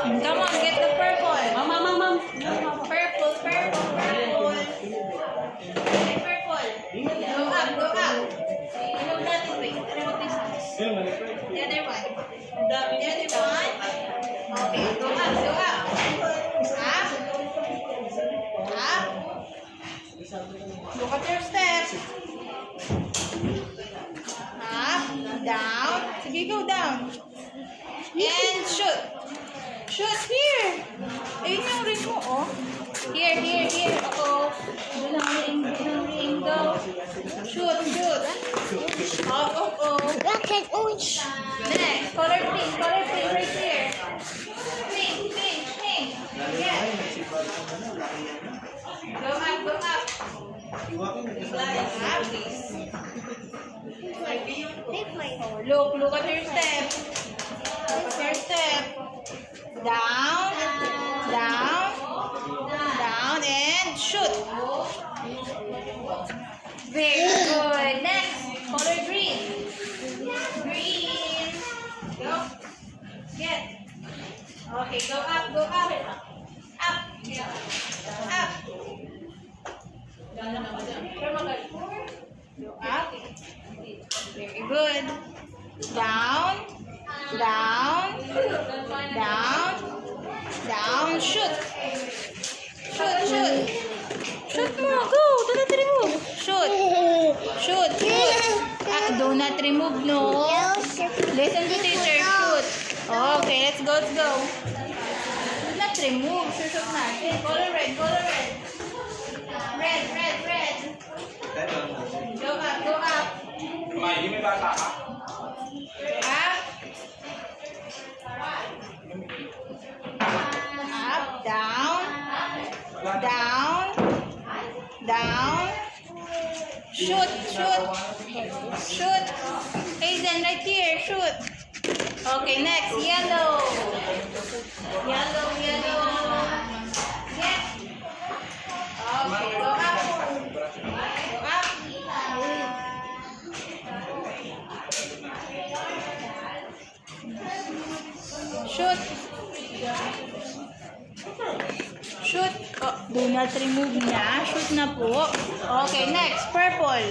Come on, get the purple. Mom. Purple. Get purple. Go up. Remove natin, wait. Remove this one. The other one. Okay, go up. Up. Look at your steps. Up, down. Sige, go down. And shoot. Shoot here. Ayun yung ring mo, oh. Here. Oh. Doon ang ring. Go. Shoot. Oh. Rocket launch. Next, color pink right here. Pink. Yes. Go up. Look at your step. Down, and shoot. Very good. Next, color green. Go. Get. Okay, go up. Up. Go up. Very good. Down. Shoot. Shoot mo. Go. Do not remove. Shoot. Do not remove, no. Listen to teacher. Shoot. Okay, let's go. Do not remove. Shoot natin. Color red. Red. Go up. Up, down. Shoot. Hazen, right here, shoot. Okay, next, yellow. Get. Okay, go up. Shoot. Oh, do not remove na. Shoot na po. Okay, next. Purple.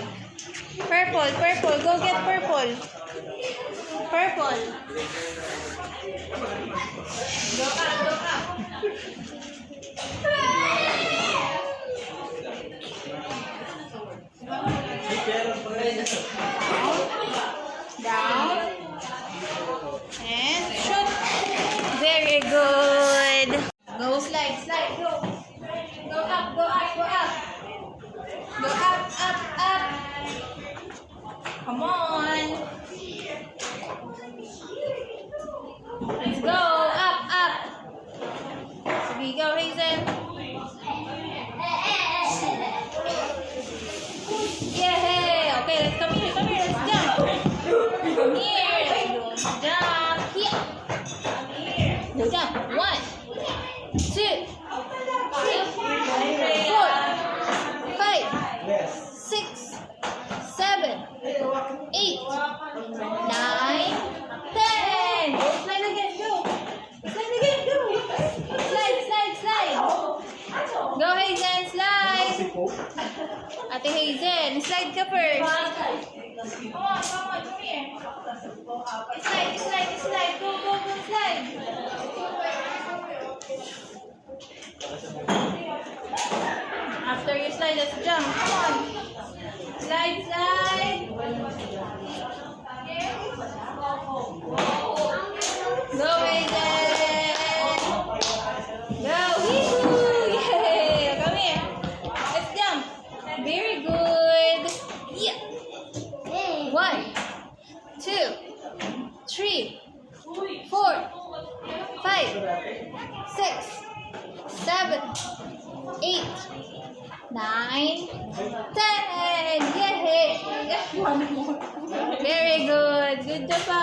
Go get purple. Go up. Down. And shoot. Very good. Go slide. Go up. Go up. Come on. Let's go. Up. Sige, go, Hazen. Yay! Okay, let's come here. Let's jump. Come here. Let's go. Jump. Here. Go jump. 1, 2, 3, 4, 5, 6, 7, 8, 9, 10. Go slide again. Go. Slide. Go, Hazen. Slide. Ate Hazen, slide ka first. Come on. Come here. Slide. Go, slide. After you slide, let's jump. Come on. Slide. Go, Hazen. Go. Yay. Come here. Let's jump. Very good. Yeah. 1, 2, 3, 4, 5, 6, 7, 8, 9, 10. Yay! One more. Very good. Good job pa.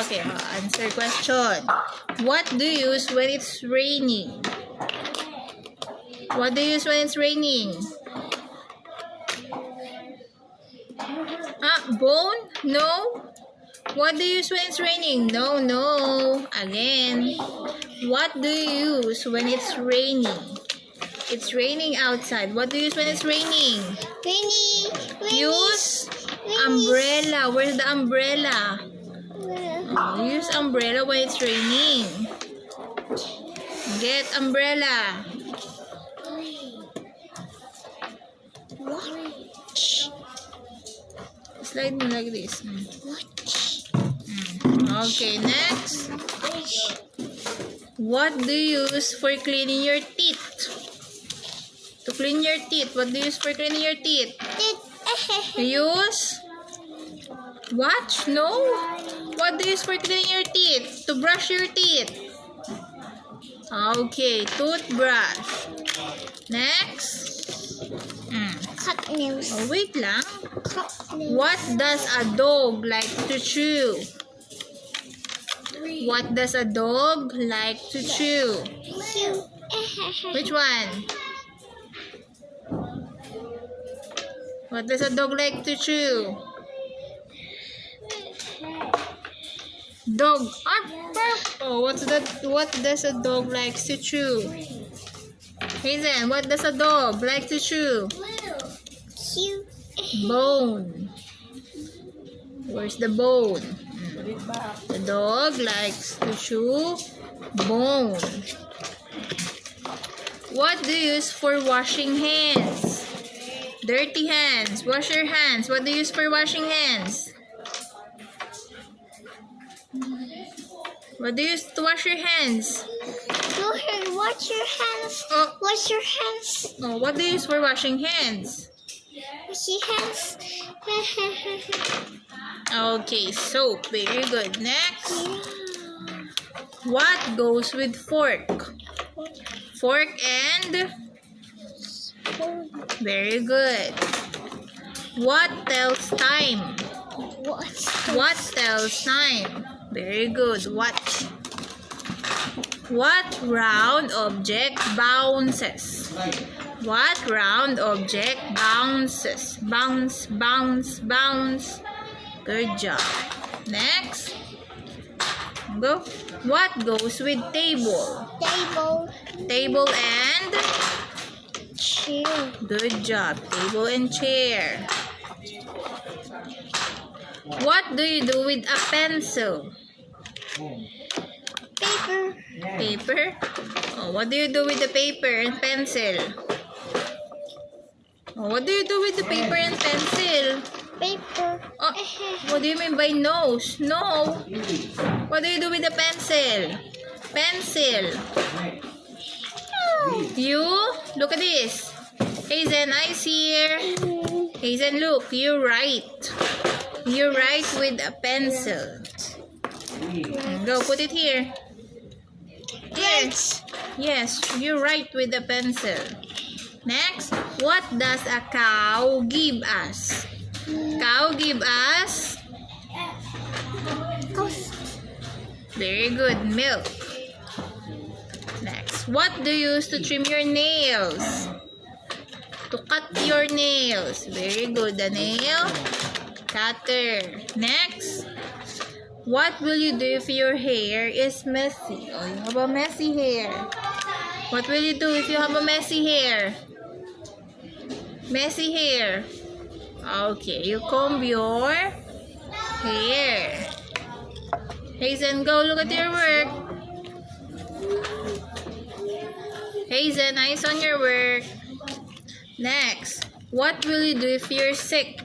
Okay, answer question. What do you use when it's raining? What do you use when it's raining? bone? No. What do you use when it's raining? No, no. Again. What do you use when it's raining? It's raining outside. What do you use when it's raining? Use umbrella. Where's the umbrella? Use umbrella when it's raining. Get umbrella. Slide mo like this. Okay, next. What do you use for cleaning your teeth? To clean your teeth, what do you use for cleaning your teeth? You use watch? No. What do you use for cleaning your teeth? To brush your teeth. Okay, toothbrush. Next. Cut nails. Oh, wait lang. What does a dog like to chew? What does a dog like to chew? Which one? What does a dog like to chew? Dog. Oh, what's that? What does a dog like to chew? Hazen, what does a dog like to chew? Bone. Where's the bone? The dog likes to chew bone. What do you use for washing hands? Dirty hands. Wash your hands. What do you use for washing hands? What do you use to wash your hands? Wash your hands. Oh. Wash your hands. Oh, what do you use for washing hands? Wash your hands. Okay, soap. Very good. Next. What goes with fork? Fork and... Very good. What tells time? What tells time? Very good. Watch. What round object bounces? What round object bounces? Bounce, bounce, bounce. Good job. Next. Go. What goes with table? Table and chair. good job. Table and chair. What do you do with a pencil? Paper. Paper? Oh, what do you do with the paper and pencil? Oh, what do you do with the paper and pencil? Paper. Oh, what do you mean by nose? No. What do you do with the pencil? Pencil. You? Look at this. Hazen, eyes here. Hazen, look. You write. You write with a pencil. Go, put it here. Here. Yes, you write with a pencil. Next, what does a cow give us? Cow give us? Very good, milk. Next, what do you use to trim your nails? To cut your nails. Very good, the nail cutter. Next, what will you do if your hair is messy? Oh, you have a messy hair. What will you do if you have a messy hair? Messy hair. Okay, you comb your hair. Hazen, go look at your work. Hazen, eyes on your work. Next, what will you do if you're sick?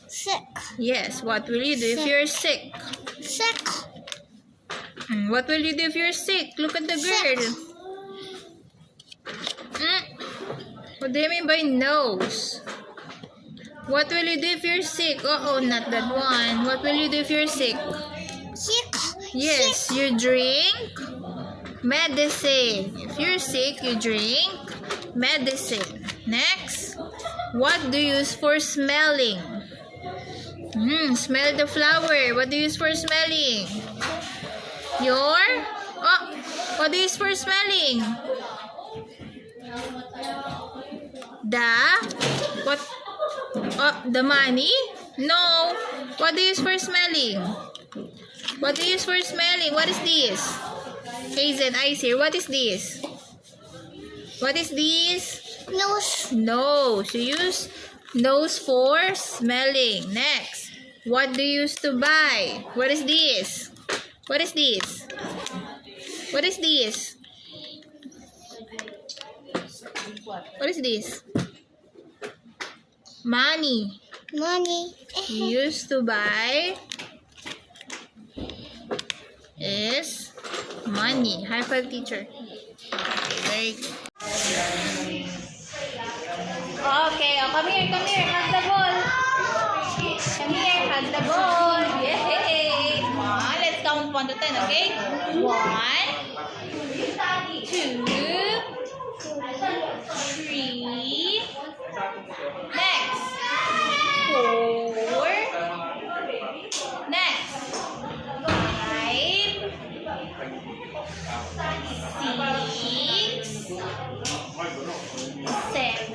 Sick. Yes, what will you do if you're sick? Sick. What will you do if you're sick? Look at the girl. What do you mean by nose? What will you do if you're sick? Oh, not that one. What will you do if you're sick? Sick. Yes, you drink medicine. If you're sick, you drink medicine. Next, what do you use for smelling? Smell the flower. What do you use for smelling? What do you use for smelling? The money? No. What do you use for smelling? What do you use for smelling? What is this? Hazen, eyes here. What is this? What is this? Nose. Nose. You use nose for smelling. Next. What do you use to buy? What is this? What is this? What is this? What is this? Money. Money. You used to buy is money. High five, teacher. Okay, very good. Okay, oh, come here, hug the ball. Come here, hug the ball. Yay! Let's count 1 to 10, okay? 1, 2, 3. Next. 4. Next. 5. 6. 7.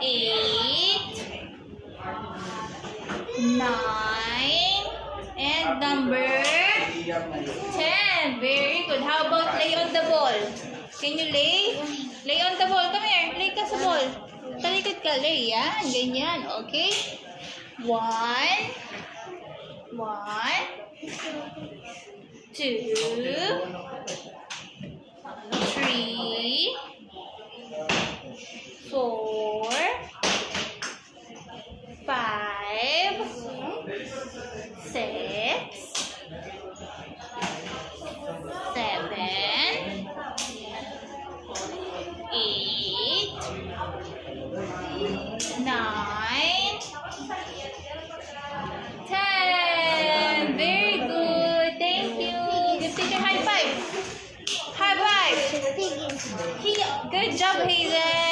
8. 9. And number 10. Very good. How about lay on the ball? Can you lay? Lay on the ball. Come here. Lay ka sa ball. Talikod ka. Lay. Yan. Ganyan. Okay? 1. 1. 2. 3. 4. 5. 6. 7. 8. 9. 10. Very good. Thank you. Give teacher high five. High five. Good job, Hazen.